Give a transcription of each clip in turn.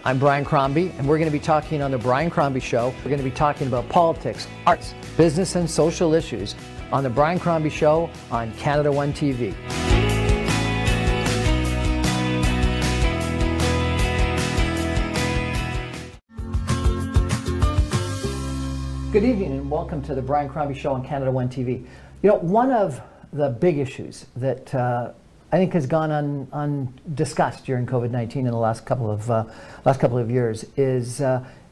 I'm Brian Crombie, and we're going to be talking on the Brian Crombie Show. We're going to be talking about politics, arts, business, and social issues on the Brian Crombie Show on Canada One TV. Good evening, and welcome to the Brian Crombie Show on Canada One TV. You know, one of the big issues that I think has gone undiscussed during COVID-19 in the last couple of years is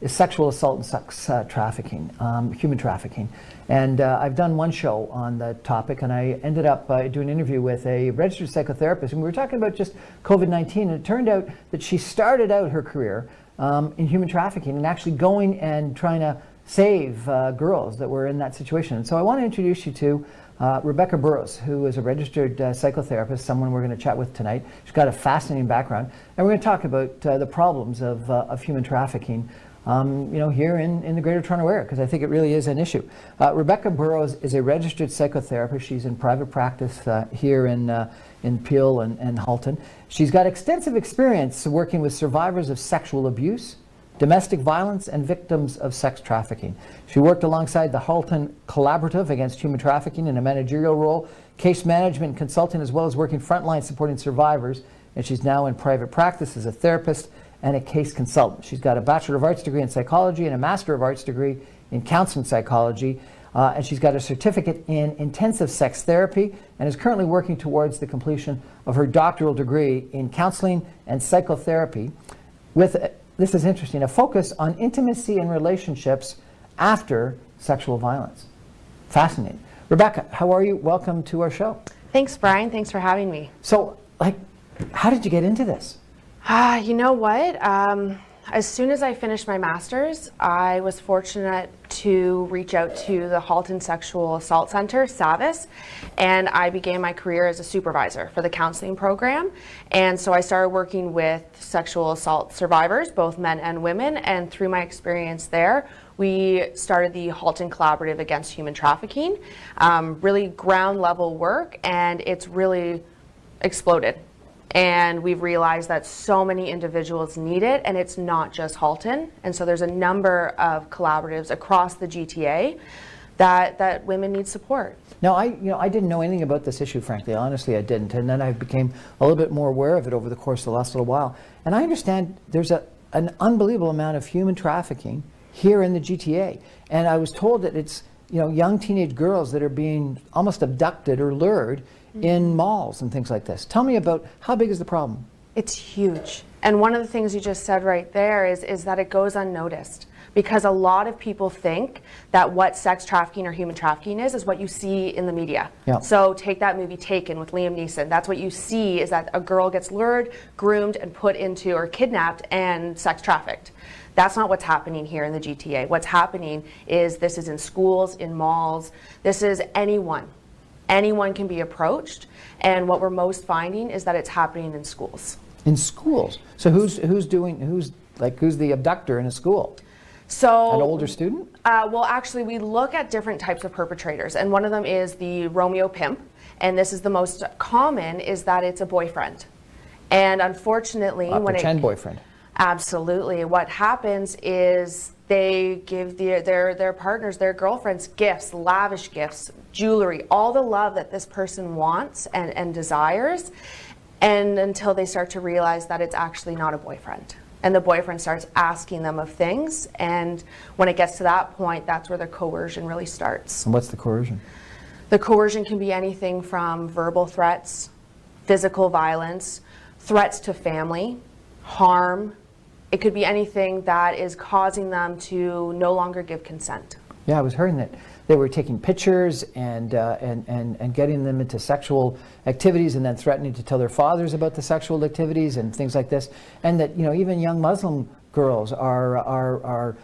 sexual assault and sex trafficking, human trafficking. And I've done one show on the topic, and I ended up doing an interview with a registered psychotherapist, and we were talking about just COVID-19, and it turned out that she started out her career in human trafficking and actually going and trying to save girls that were in that situation. And so I want to introduce you to Rebecca Burrows, who is a registered psychotherapist, someone we're going to chat with tonight. She's got a fascinating background, and we're going to talk about the problems of human trafficking, here in the Greater Toronto Area, because I think it really is an issue. Rebecca Burrows is a registered psychotherapist. She's in private practice here in Peel and Halton. She's got extensive experience working with survivors of sexual abuse, domestic violence, and victims of sex trafficking. She worked alongside the Halton Collaborative Against Human Trafficking in a managerial role, case management consulting, as well as working frontline supporting survivors. And she's now in private practice as a therapist and a case consultant. She's got a Bachelor of Arts degree in psychology and a Master of Arts degree in counseling psychology. And she's got a certificate in intensive sex therapy and is currently working towards the completion of her doctoral degree in counseling and psychotherapy with, this is interesting, a focus on intimacy and relationships after sexual violence. Fascinating. Rebecca, how are you? Welcome to our show. Thanks, Brian. Thanks for having me. So, how did you get into this? You know what? As soon as I finished my master's, I was fortunate to reach out to the Halton Sexual Assault Center, SAVAS, and I began my career as a supervisor for the counseling program. And so I started working with sexual assault survivors, both men and women, and through my experience there, we started the Halton Collaborative Against Human Trafficking, really ground level work, and it's really exploded. And we've realized that so many individuals need it, and it's not just Halton. And so there's a number of collaboratives across the GTA that women need support. Now, I didn't know anything about this issue, frankly. Honestly, I didn't. And then I became a little bit more aware of it over the course of the last little while. And I understand there's an unbelievable amount of human trafficking here in the GTA. And I was told that it's young teenage girls that are being almost abducted or lured in malls and things like this. Tell me about how big is the problem? It's huge. And one of the things you just said right there is that it goes unnoticed, because a lot of people think that what sex trafficking or human trafficking is what you see in the media. Yeah. So take that movie Taken with Liam Neeson. That's what you see, is that a girl gets lured, groomed, and put into, or kidnapped and sex trafficked. That's not what's happening here in the GTA. What's happening is this is in schools, in malls. This is anyone. Anyone can be approached, and what we're most finding is that it's happening in schools. In schools? So who's the abductor in a school? So an older student? Well, actually, we look at different types of perpetrators, and one of them is the Romeo pimp, and this is the most common, is that it's a boyfriend. And unfortunately, pretend boyfriend. Absolutely. What happens is they give their partners, their girlfriends, gifts, lavish gifts, jewelry, all the love that this person wants and desires, and until they start to realize that it's actually not a boyfriend. And the boyfriend starts asking them of things, and when it gets to that point, that's where the coercion really starts. And what's the coercion? The coercion can be anything from verbal threats, physical violence, threats to family, harm. It could be anything that is causing them to no longer give consent. Yeah, I was hearing that they were taking pictures and getting them into sexual activities, and then threatening to tell their fathers about the sexual activities and things like this, and that even young Muslim girls are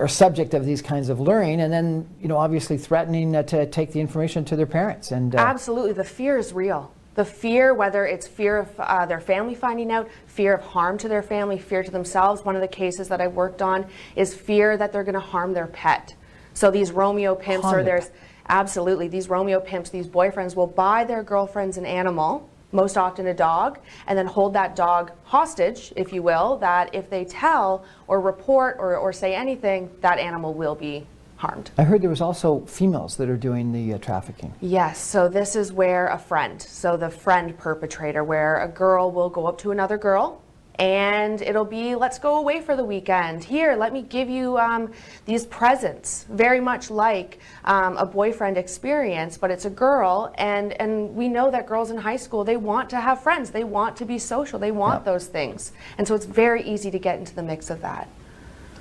subject of these kinds of luring, and then obviously threatening to take the information to their parents. And absolutely, the fear is real. The fear, whether it's fear of their family finding out, fear of harm to their family, fear to themselves. One of the cases that I've worked on is fear that they're going to harm their pet. So these Romeo pimps, these Romeo pimps, these boyfriends will buy their girlfriends an animal, most often a dog, and then hold that dog hostage, if you will, that if they tell or report or say anything, that animal will be harmed. I heard there was also females that are doing the trafficking. Yes, so this is where a friend, so the friend perpetrator, where a girl will go up to another girl, and it'll be, let's go away for the weekend. Here, let me give you these presents. Very much like a boyfriend experience, but it's a girl, and we know that girls in high school, they want to have friends. They want to be social. They want those things. And so it's very easy to get into the mix of that.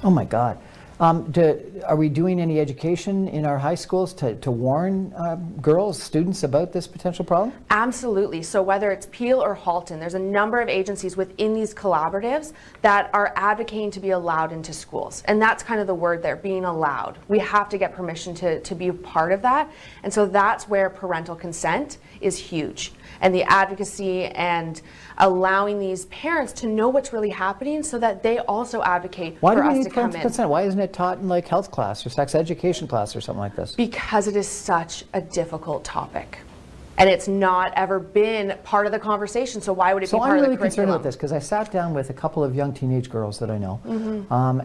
Oh my God. Are we doing any education in our high schools to warn girls, students about this potential problem? Absolutely. So whether it's Peel or Halton, there's a number of agencies within these collaboratives that are advocating to be allowed into schools. And that's kind of the word there, being allowed. We have to get permission to be a part of that. And so that's where parental consent is huge. And the advocacy and allowing these parents to know what's really happening so that they also advocate for us to come in. Consent? Why isn't it taught in like health class or sex education class or something like this? Because it is such a difficult topic. And it's not ever been part of the conversation, so why would it be part of the curriculum? So I'm really concerned with this because I sat down with a couple of young teenage girls that I know,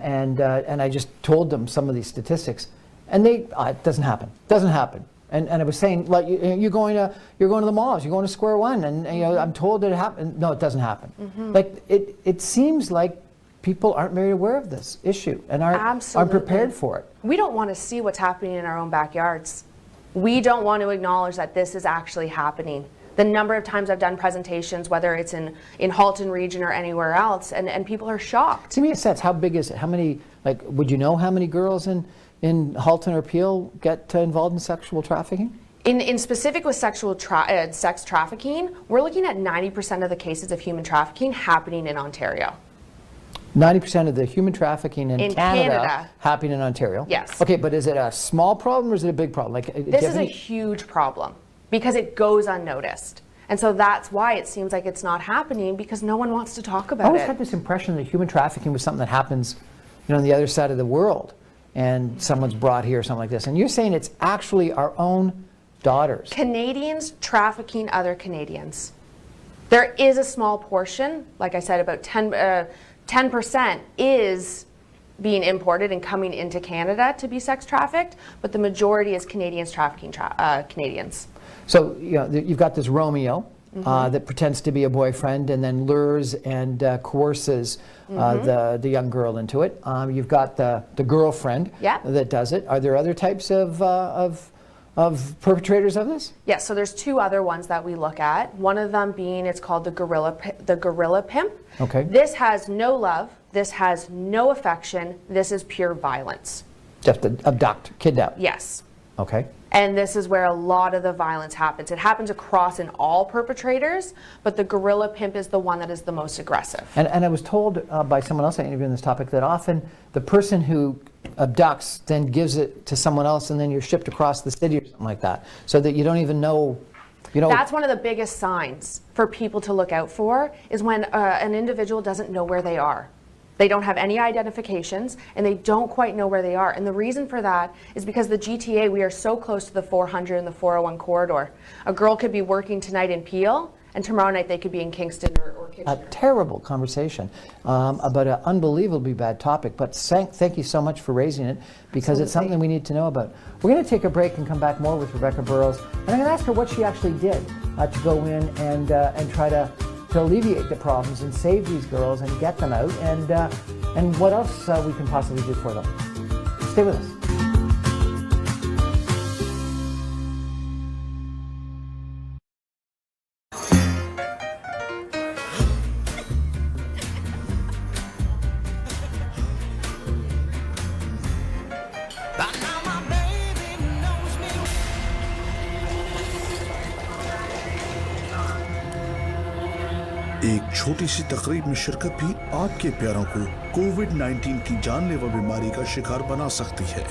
and I just told them some of these statistics, and they, it doesn't happen. And I was saying, like, you're going to the malls, you're going to Square One, and you know, I'm told that it happened. No, it doesn't happen. Like it seems like people aren't very aware of this issue and aren't prepared for it. We don't want to see what's happening in our own backyards. We don't want to acknowledge that this is actually happening. The number of times I've done presentations, whether it's in Halton region or anywhere else, and people are shocked. Give me a sense, how big is it? How many, like, would you know how many girls in Halton or Peel get involved in sexual trafficking? In specific with sex trafficking, we're looking at 90% of the cases of human trafficking happening in Ontario. 90% of the human trafficking in Canada happening in Ontario? Yes. Okay, but is it a small problem or is it a big problem? Like, this is a huge problem because it goes unnoticed. And so that's why it seems like it's not happening, because no one wants to talk about it. I always had this impression that human trafficking was something that happens, you know, on the other side of the world, and someone's brought here or something like this. And you're saying it's actually our own daughters. Canadians trafficking other Canadians. There is a small portion, like I said, about 10% is being imported and coming into Canada to be sex trafficked, but the majority is Canadians trafficking Canadians. So, you know, you've got this Romeo that pretends to be a boyfriend and then lures and coerces the young girl into it. You've got the girlfriend that does it. Are there other types of perpetrators of this? Yes, so there's two other ones that we look at. One of them being, it's called the gorilla pimp. Okay. This has no love, this has no affection, this is pure violence. Just to abduct, kidnap? Yes. Okay. And this is where a lot of the violence happens. It happens across in all perpetrators, but the gorilla pimp is the one that is the most aggressive. And I was told by someone else I interviewed on this topic that often the person who abducts then gives it to someone else, and then you're shipped across the city or something like that, so that you don't even know, you know. That's one of the biggest signs for people to look out for, is when an individual doesn't know where they are. They don't have any identifications, and they don't quite know where they are. And the reason for that is because the GTA, we are so close to the 400 and the 401 corridor. A girl could be working tonight in Peel, and tomorrow night they could be in Kingston or Kitchener. A terrible conversation about an unbelievably bad topic, but thank you so much for raising it, because it's something we need to know about. We're going to take a break and come back more with Rebecca Burrows, and I'm going to ask her what she actually did to go in and try to alleviate the problems and save these girls and get them out, and what else we can possibly do for them. Stay with us. एक छोटी सी तकरीब में शिरकत भी आपके प्यारों को कोविड-19 की जानलेवा बीमारी का शिकार बना सकती है।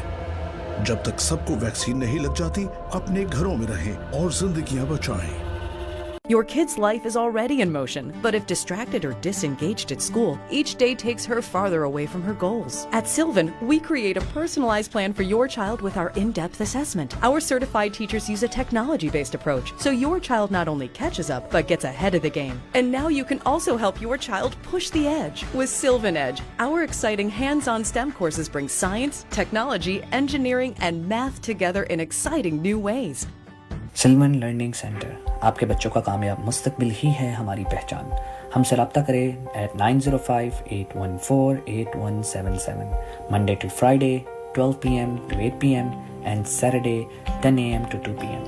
जब तक सबको वैक्सीन नहीं लग जाती, अपने घरों में रहें और जिंदगियां बचाएं। Your kid's life is already in motion, but if distracted or disengaged at school, each day takes her farther away from her goals. At Sylvan, we create a personalized plan for your child with our in-depth assessment. Our certified teachers use a technology-based approach, so your child not only catches up, but gets ahead of the game. And now you can also help your child push the edge with Sylvan EDGE. Our exciting hands-on STEM courses bring science, technology, engineering, and math together in exciting new ways. Sylvan learning centre, आपके बच्चों का कामयाब मुस्तकबिल ही है हमारी पहचान। हमसे रब्ता करें at 905-814-8177, Monday to Friday 12 p.m. to 8 p.m. and Saturday 10 a.m. to 2 p.m.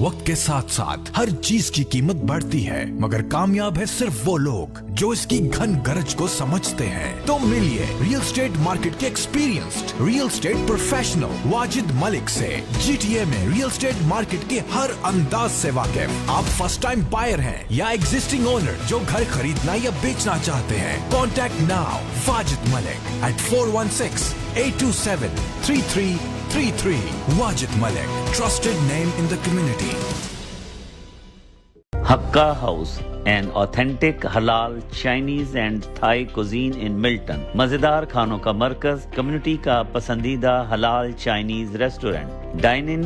वक्त के साथ साथ हर चीज की कीमत बढ़ती है, मगर कामयाब है सिर्फ वो लोग जो इसकी घन गरज को समझते हैं। तो मिलिए रियल एस्टेट मार्केट के experienced real estate professional Wajid Malik से। GTA में रियल एस्टेट मार्केट के हर अंदाज से वाकिफ। आप फर्स्ट टाइम बायर हैं या एग्जिस्टिंग ओनर जो घर खरीदना या बेचना चाहते हैं, contact now Wajid Malik at 416-827-3333. Wajid Malik, trusted name in the community. Hakka House, an authentic halal Chinese and Thai cuisine in Milton. मजेदार खानों का मरकज, कम्युनिटी का पसंदीदा हलाल Chinese restaurant, dine in,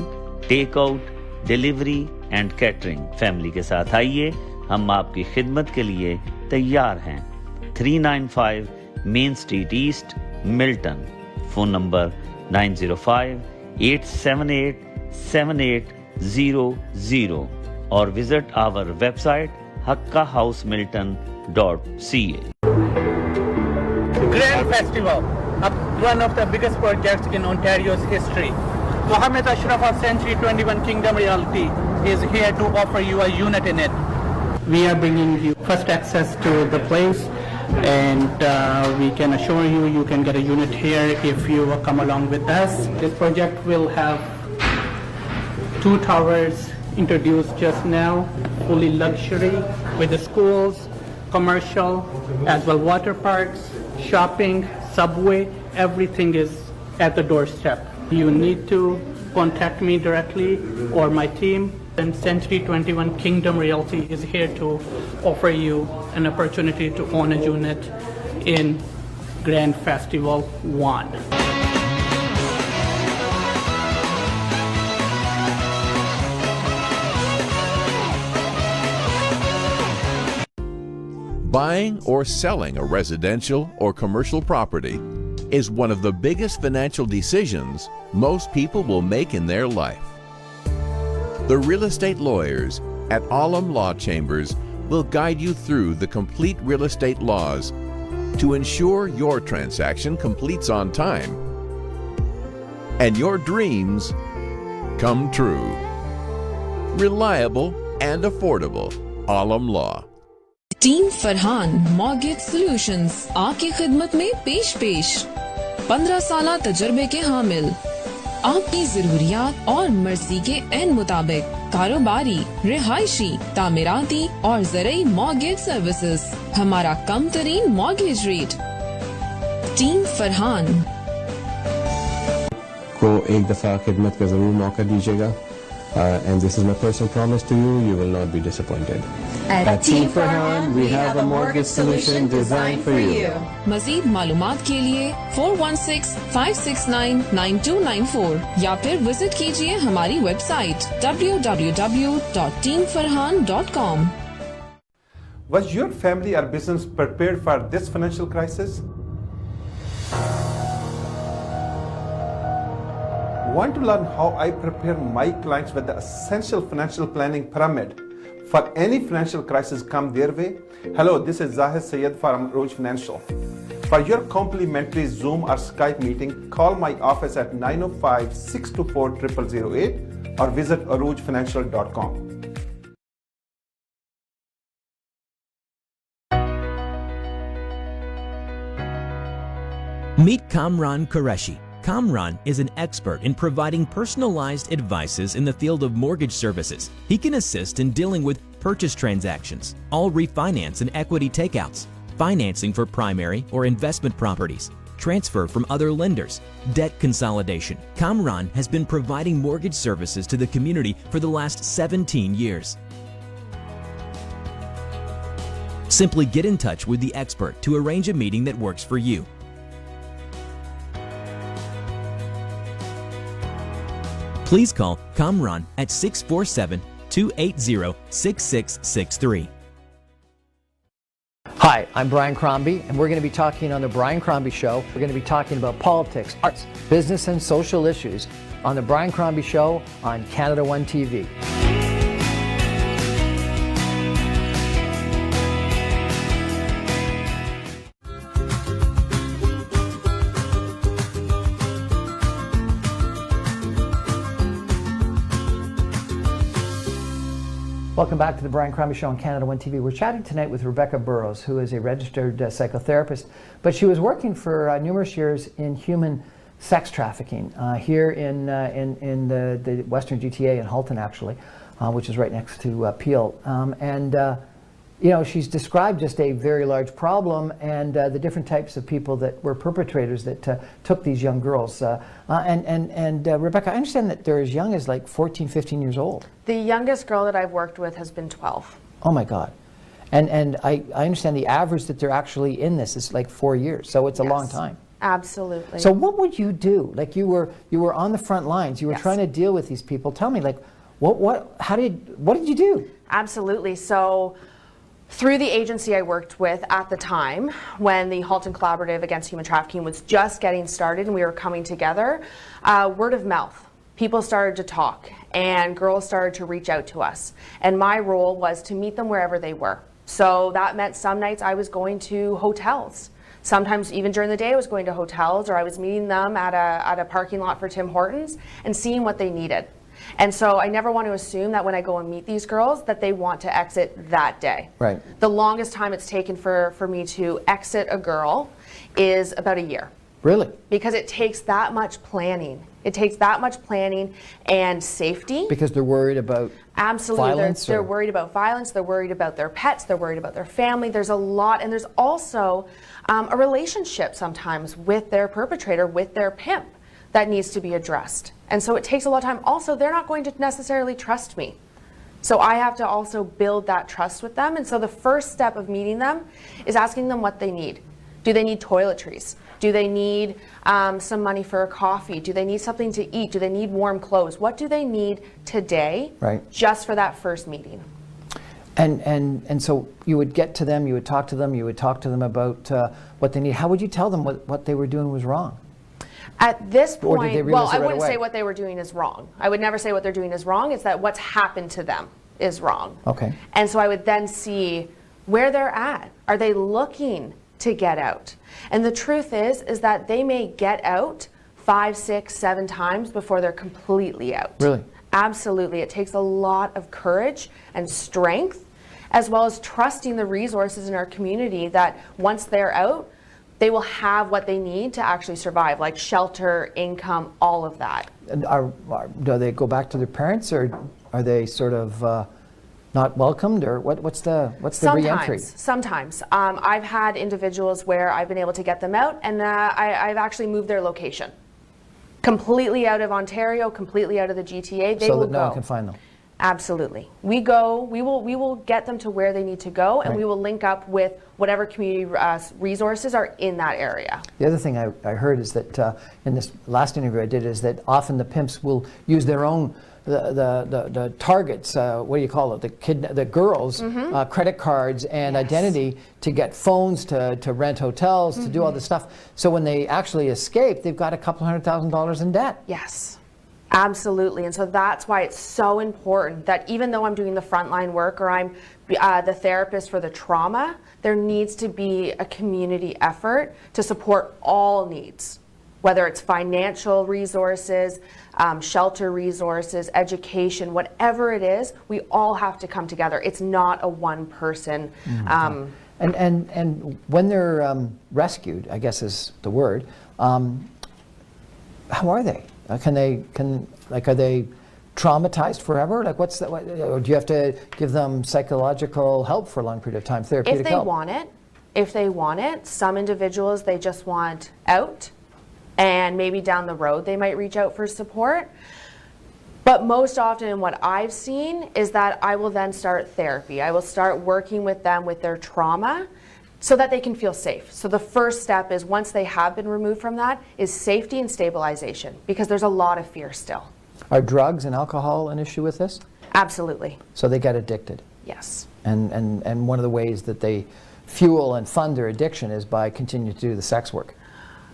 take out, delivery and catering. Family के साथ आइए, हम आपकी खिदमत के लिए तैयार हैं। 395 main street east, Milton. Phone number 905-878-7800 or visit our website hakkahousemilton.ca. Grand Festival, one of the biggest projects in Ontario's history. Mohammed Ashraf of Century 21 Kingdom Realty is here to offer you a unit in it. We are bringing you first access to the place, and we can assure you you can get a unit here if you come along with us. This project will have 2 towers introduced just now, fully luxury, with the schools, commercial, as well water parks, shopping, subway, everything is at the doorstep. You need to contact me directly or my team. And Century 21 Kingdom Realty is here to offer you an opportunity to own a unit in Grand Festival 1. Buying or selling a residential or commercial property is one of the biggest financial decisions most people will make in their life. The real estate lawyers at Alam Law Chambers will guide you through the complete real estate laws to ensure your transaction completes on time and your dreams come true. Reliable and affordable. Alam Law. Team Farhan mortgage solutions आपकी खिदमत में पेश 15 साल तजर्बे के हामिल, आपकी जरूरियात और मर्जी के एन मुताबिक कारोबारी, रिहायशी, तामीराती और ज़राई मॉर्गेज सर्विसेज। हमारा कम तरीन मॉर्गेज रेट। टीम फरहान को एक दफा खिदमत का जरूर मौका दीजिएगा। And this is my personal promise to you, you will not be disappointed. At Team Farhan, we have a mortgage solution designed for you. मज़ीद मालूमात के लिए 416-569-9294 या फिर विजिट कीजिए हमारी website www.teamfarhan.com. Was your family or business prepared for this financial crisis? Want to learn how I prepare my clients with the essential financial planning pyramid for any financial crisis come their way? Hello, this is Zahid Sayed from Rouge Financial. For your complimentary Zoom or Skype meeting, call my office at 905-624-0008 or visit aroujefinancial.com. Meet Kamran Qureshi. Kamran is an expert in providing personalized advices in the field of mortgage services. He can assist in dealing with purchase transactions, all refinance and equity takeouts, financing for primary or investment properties, transfer from other lenders, debt consolidation. Kamran has been providing mortgage services to the community for the last 17 years. Simply get in touch with the expert to arrange a meeting that works for you. Please call Kamran at 647-280-6663. Hi, I'm Brian Crombie, and we're going to be talking on The Brian Crombie Show. We're going to be talking about politics, arts, business, and social issues on The Brian Crombie Show on Canada One TV. Welcome back to the Brian Crombie Show on Canada One TV. We're chatting tonight with Rebecca Burrows, who is a registered psychotherapist, but she was working for numerous years in human sex trafficking here in the Western GTA in Halton, actually, which is right next to Peel. You know, she's described just a very large problem and the different types of people that were perpetrators that took these young girls. Rebecca, I understand that they're as young as like 14, 15 years old. The youngest girl that I've worked with has been 12. Oh my God. And I understand the average that they're actually in this is like 4 years, so it's a long time. Absolutely. So what would you do? Like you were on the front lines, you were trying to deal with these people. Tell me, like, what did you do? Absolutely. So through the agency I worked with at the time, when the Halton Collaborative Against Human Trafficking was just getting started and we were coming together, word of mouth. People started to talk and girls started to reach out to us. And my role was to meet them wherever they were. So that meant some nights I was going to hotels. Sometimes even during the day I was going to hotels, or I was meeting them at a parking lot for Tim Hortons and seeing what they needed. And so I never want to assume that when I go and meet these girls that they want to exit that day. Right. The longest time it's taken for me to exit a girl is about a year. Really? Because it takes that much planning. It takes that much planning and safety. Because they're worried about violence? They're worried about violence. They're worried about their pets. They're worried about their family. There's a lot. And there's also a relationship sometimes with their perpetrator, with their pimp, that needs to be addressed. And so it takes a lot of time. Also, they're not going to necessarily trust me. So I have to also build that trust with them. And so the first step of meeting them is asking them what they need. Do they need toiletries? Do they need some money for a coffee? Do they need something to eat? Do they need warm clothes? What do they need today, just for that first meeting? And so you would get to them, you would talk to them, about what they need. How would you tell them what they were doing was wrong? At this point, or did they realize I it right wouldn't away? say what they were doing is wrong. I would never say what they're doing is wrong. It's that what's happened to them is wrong. Okay. And so I would then see where they're at. Are they looking to get out? And the truth is that they may get out 5, 6, 7 times before they're completely out. Really? Absolutely. It takes a lot of courage and strength, as well as trusting the resources in our community that once they're out, they will have what they need to actually survive, like shelter, income, all of that. And do they go back to their parents, or are they sort of not welcomed, or what's the re-entry? Sometimes. I've had individuals where I've been able to get them out, and I've actually moved their location. Completely out of Ontario, completely out of the GTA. They so will that no go. one can find them. Absolutely. We will get them to where they need to go, and we will link up with whatever community resources are in that area. The other thing I heard is that in this last interview I did is that often the pimps will use their own the targets, what do you call it, the girls, credit cards and identity to get phones, to rent hotels, to do all this stuff. So when they actually escape, they've got a couple $100,000 in debt. Yes. Absolutely. And so that's why it's so important that even though I'm doing the frontline work, or I'm the therapist for the trauma, there needs to be a community effort to support all needs, whether it's financial resources, shelter resources, education, whatever it is, we all have to come together. It's not a one person. And when they're rescued, I guess is the word, how are they? Are they traumatized forever? Like, or do you have to give them psychological help for a long period of time, therapeutic help? If they want it, some individuals, they just want out, and maybe down the road they might reach out for support. But most often what I've seen is that I will then start therapy. I will start working with them with their trauma so that they can feel safe. So the first step is, once they have been removed from that, is safety and stabilization, because there's a lot of fear still. Are drugs and alcohol an issue with this? Absolutely. So they get addicted. Yes. And one of the ways that they fuel and fund their addiction is by continuing to do the sex work.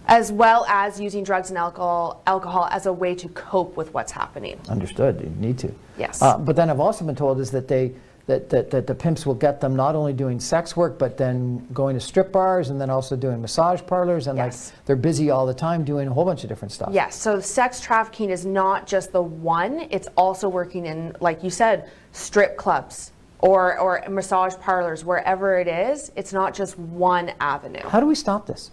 As well as using drugs and alcohol as a way to cope with what's happening. Understood. You need to. Yes. But then I've also been told is that that the pimps will get them not only doing sex work, but then going to strip bars and then also doing massage parlors, and like they're busy all the time doing a whole bunch of different stuff. Yes. So sex trafficking is not just the one; it's also working in, like you said, strip clubs or massage parlors, wherever it is. It's not just one avenue. How do we stop this?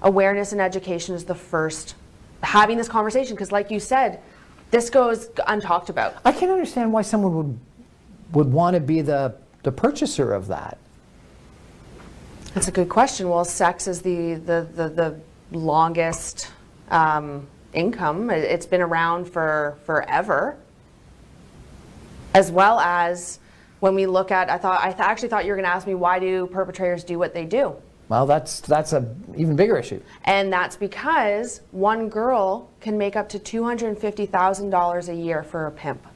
Awareness and education is the first. Having this conversation, because like you said, this goes untalked about. I can't understand why someone would want to be the purchaser of that. That's a good question. Well, sex is the longest income. It's been around for forever. As well as when we look at, I actually thought you were going to ask me, why do perpetrators do what they do? Well, that's a even bigger issue. And that's because one girl can make up to $250,000 a year for a pimp.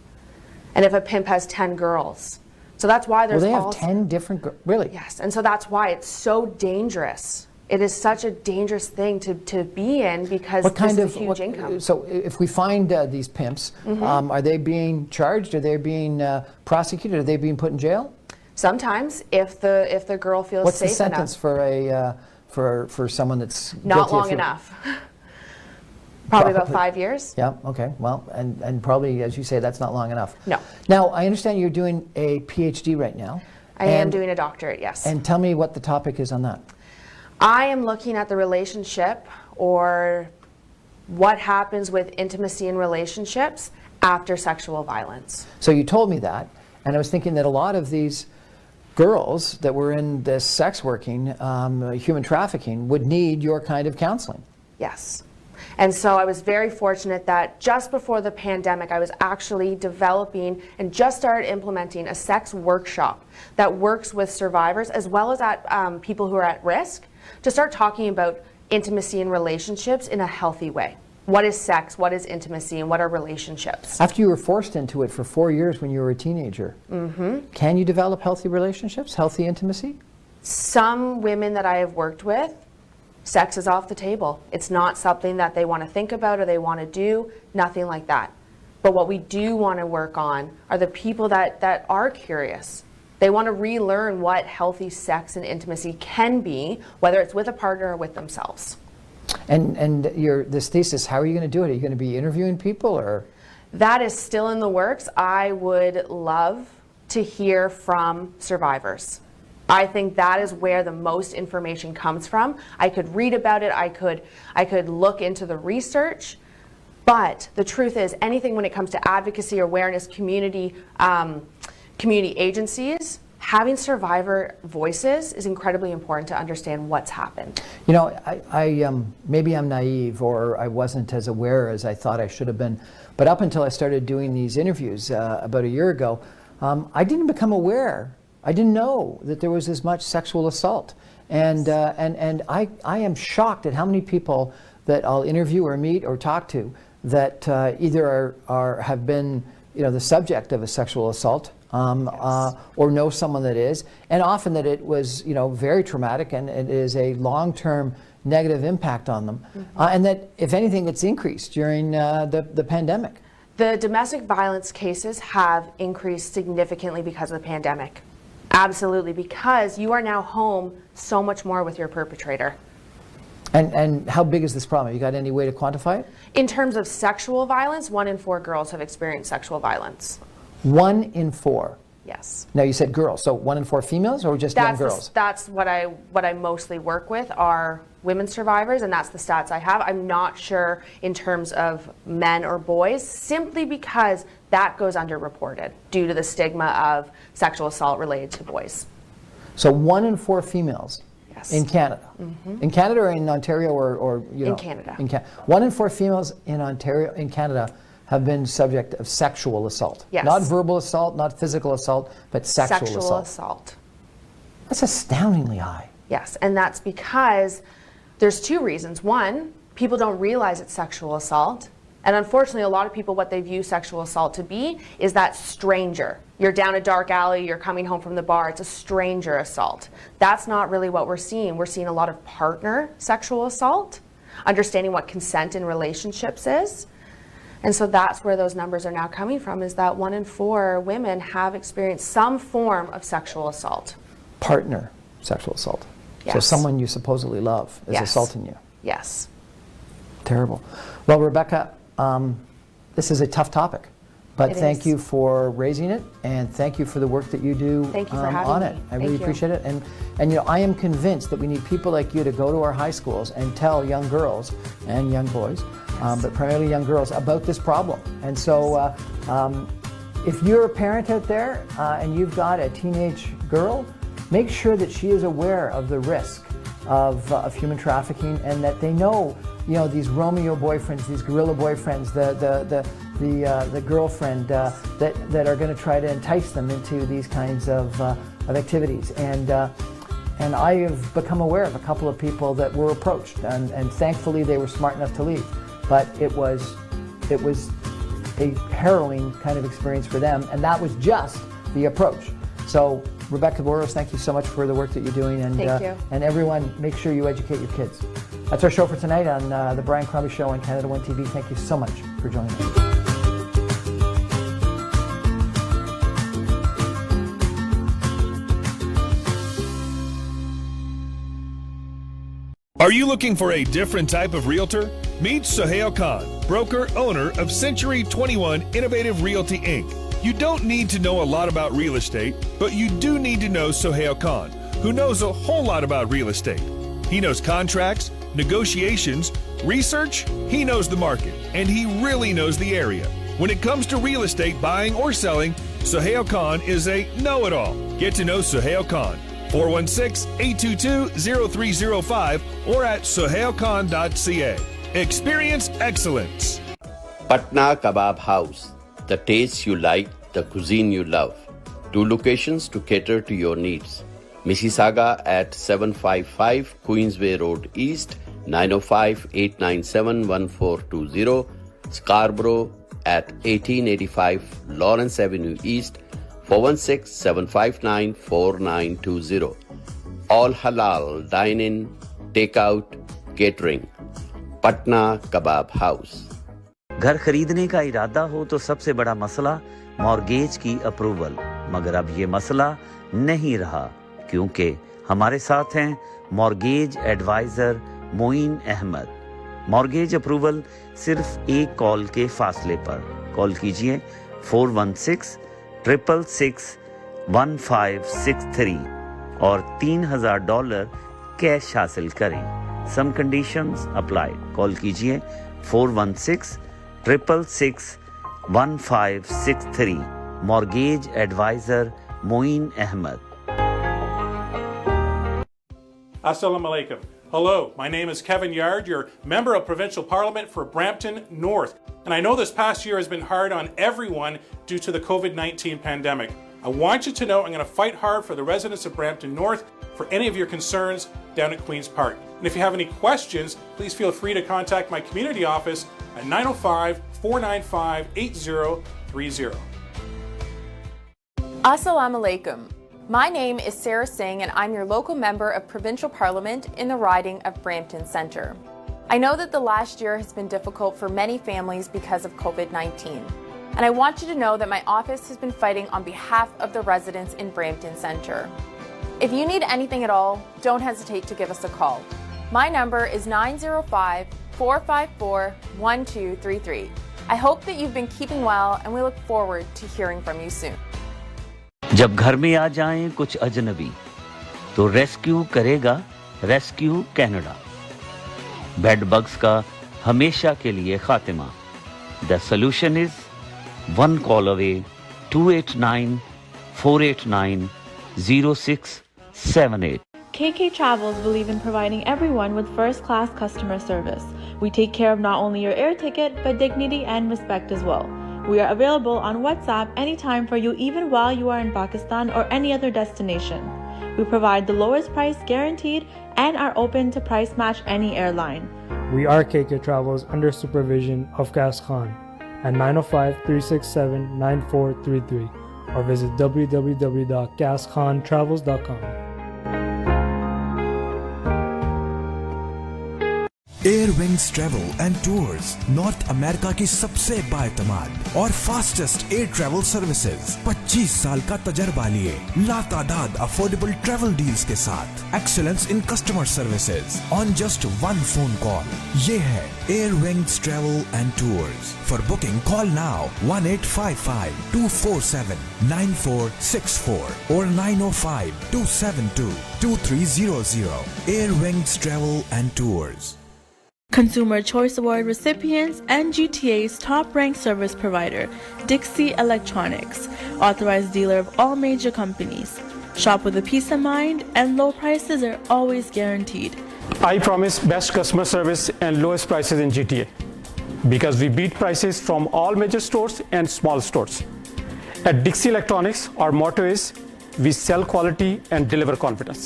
And if a pimp has 10 girls. So that's why there's they have 10 different really? Yes, and so that's why it's so dangerous. It is such a dangerous thing to be in, because this is a huge income. So if we find these pimps, are they being charged? Are they being prosecuted? Are they being put in jail? Sometimes, if the girl feels What's safe the sentence enough. for someone that's not long enough? Probably about 5 years. Yeah, okay. Well, and probably, as you say, that's not long enough. No. Now, I understand you're doing a PhD right now. I am doing a doctorate, yes. And tell me what the topic is on that. I am looking at the relationship, or what happens with intimacy in relationships after sexual violence. So you told me that, and I was thinking that a lot of these girls that were in this sex working, human trafficking, would need your kind of counseling. Yes. And so I was very fortunate that just before the pandemic, I was actually developing and just started implementing a sex workshop that works with survivors as well as at people who are at risk, to start talking about intimacy in relationships in a healthy way. What is sex? What is intimacy? And what are relationships? After you were forced into it for 4 years when you were a teenager, can you develop healthy relationships, healthy intimacy? Some women that I have worked with, sex is off the table. It's not something that they want to think about or they want to do, nothing like that. But what we do want to work on are the people that are curious. They want to relearn what healthy sex and intimacy can be, whether it's with a partner or with themselves. And this thesis, how are you going to do it? Are you going to be interviewing people, or? That is still in the works. I would love to hear from survivors. I think that is where the most information comes from. I could read about it, I could look into the research, but the truth is, anything when it comes to advocacy, awareness, community agencies, having survivor voices is incredibly important to understand what's happened. You know, I maybe I'm naive, or I wasn't as aware as I thought I should have been, but up until I started doing these interviews about a year ago, I didn't become aware. I didn't know that there was as much sexual assault, and I am shocked at how many people that I'll interview or meet or talk to that either have been, you know, the subject of a sexual assault, or know someone that is, and often that it was, you know, very traumatic, and it is a long-term negative impact on them, and that if anything, it's increased during the pandemic. The domestic violence cases have increased significantly because of the pandemic. Absolutely, because you are now home so much more with your perpetrator. And how big is this problem? You got any way to quantify it? In terms of sexual violence, 1 in 4 girls have experienced sexual violence. 1 in 4? Yes. Now you said girls, so 1 in 4 females, or just young girls? That's what I mostly work with, are women survivors, and that's the stats I have. I'm not sure in terms of men or boys, simply because that goes underreported due to the stigma of sexual assault related to boys. So 1 in 4 females, yes, in Canada. In Canada or in Ontario, or you know? In Canada. 1 in 4 females in Ontario, in Canada, have been subject of sexual assault. Yes. Not verbal assault, not physical assault, but sexual assault. That's astoundingly high. Yes, and that's because there's two reasons. One, people don't realize it's sexual assault. And unfortunately, a lot of people, what they view sexual assault to be is that stranger. You're down a dark alley, you're coming home from the bar, it's a stranger assault. That's not really what we're seeing. We're seeing a lot of partner sexual assault, understanding what consent in relationships is. And so that's where those numbers are now coming from, is that 1 in 4 women have experienced some form of sexual assault. Partner sexual assault. Yes. So someone you supposedly love is Yes. assaulting you. Yes. Terrible. Well, Rebecca, this is a tough topic, but It thank is. you for raising it, and thank you for the work that you do Thank you for having on me. it. I Thank really you. appreciate it. And you know, I am convinced that we need people like you to go to our high schools and tell young girls and young boys, but primarily young girls, about this problem. And so if you're a parent out there and you've got a teenage girl, make sure that she is aware of the risk of human trafficking, and that they know, you know, these Romeo boyfriends, these guerrilla boyfriends, the girlfriend that are going to try to entice them into these kinds of activities. And I have become aware of a couple of people that were approached, and thankfully they were smart enough to leave. But it was a harrowing kind of experience for them, and that was just the approach. So, Rebecca Burrows, thank you so much for the work that you're doing, and Thank you. and everyone, make sure you educate your kids. That's our show for tonight on the Brian Crombie Show on Canada One TV. Thank you so much for joining us. Are you looking for a different type of realtor? Meet Sohail Khan, broker owner of Century 21 Innovative Realty Inc. You don't need to know a lot about real estate, but you do need to know Sohail Khan, who knows a whole lot about real estate. He knows contracts, negotiations, research, he knows the market, and he really knows the area. When it comes to real estate buying or selling, Sohail Khan is a know-it-all. Get to know Sohail Khan. 416-822-0305 or at sohailkhan.ca. Experience excellence. Patna Kebab House. The taste you like, the cuisine you love. 2 locations to cater to your needs. Mississauga at 755 Queensway Road East, 905-897-1420. Scarborough at 1885 Lawrence Avenue East, 416-759-4920. All halal, dine-in, take-out, catering. Patna Kebab House. घर खरीदने का इरादा हो तो सबसे बड़ा मसला mortgage की अप्रूवल, मगर अब ये मसला नहीं रहा, क्योंकि हमारे साथ हैं mortgage adviser Moin Ahmed. Mortgage approval सिर्फ एक कॉल के फासले पर। कॉल कीजिए 416-666-1563 और $3,000 कैश हासिल करें। Some conditions apply. कॉल कीजिए 416-666-1563। Mortgage adviser Moin Ahmed. Assalamu alaikum. Hello, my name is Kevin Yard, your Member of Provincial Parliament for Brampton North. And I know this past year has been hard on everyone due to the COVID-19 pandemic. I want you to know I'm going to fight hard for the residents of Brampton North for any of your concerns down at Queen's Park. And if you have any questions, please feel free to contact my community office at 905-495-8030. Assalamu alaikum. My name is Sarah Singh and I'm your local member of Provincial Parliament in the riding of Brampton Centre. I know that the last year has been difficult for many families because of COVID-19. And I want you to know that my office has been fighting on behalf of the residents in Brampton Centre. If you need anything at all, don't hesitate to give us a call. My number is 905-454-1233. I hope that you've been keeping well and we look forward to hearing from you soon. जब घर में आ जाएं कुछ अजनबी, तो rescue करेगा rescue Canada. Bed bugs का हमेशा के लिए खात्मा। The solution is 1 call away 289-489-0678. KK Travels believe in providing everyone with first-class customer service. We take care of not only your air ticket, but dignity and respect as well. We are available on WhatsApp anytime for you, even while you are in Pakistan or any other destination. We provide the lowest price guaranteed and are open to price match any airline. We are KK Travels under supervision of Kas Khan at 905-367-9433 or visit www.kaskhontravels.com. Airwings travel and tours North America की सबसे बाएतमाद और fastest air travel services. 25 साल का तजर्बा लिए लातादाद affordable travel deals के साथ excellence in customer services on just one phone call. ये है Airwings travel and tours. For booking call now 1855-247-9464 और 905-272-2300। Airwings travel and tours. Consumer Choice Award recipients and GTA's top-ranked service provider, Dixie Electronics, authorized dealer of all major companies. Shop with a peace of mind, and low prices are always guaranteed. I promise best customer service and lowest prices in GTA because we beat prices from all major stores and small stores. At Dixie Electronics, our motto is we sell quality and deliver confidence.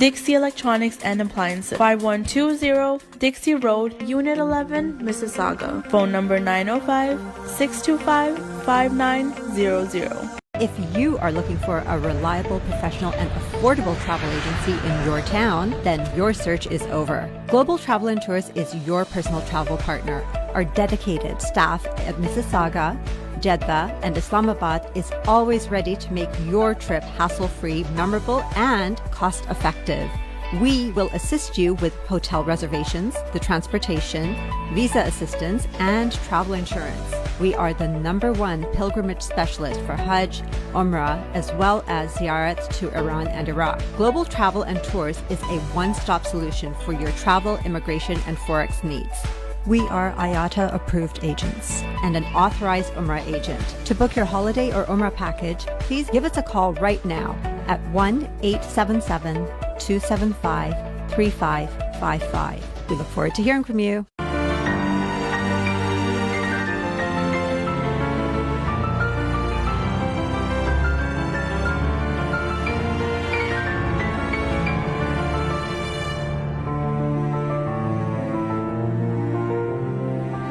Dixie Electronics and Appliances, 5120 Dixie Road, Unit 11, Mississauga. Phone number 905-625-5900. If you are looking for a reliable, professional, and affordable travel agency in your town, then your search is over. Global Travel and Tours is your personal travel partner. Our dedicated staff at Mississauga, Jeddah, and Islamabad is always ready to make your trip hassle-free, memorable, and cost-effective. We will assist you with hotel reservations, the transportation, visa assistance, and travel insurance. We are the #1 pilgrimage specialist for Hajj, Umrah, as well as ziyarats to Iran and Iraq. Global Travel and Tours is a one-stop solution for your travel, immigration, and Forex needs. We are IATA approved agents and an authorized Umrah agent. To book your holiday or Umrah package, please give us a call right now at 1-877-275-3555. We look forward to hearing from you.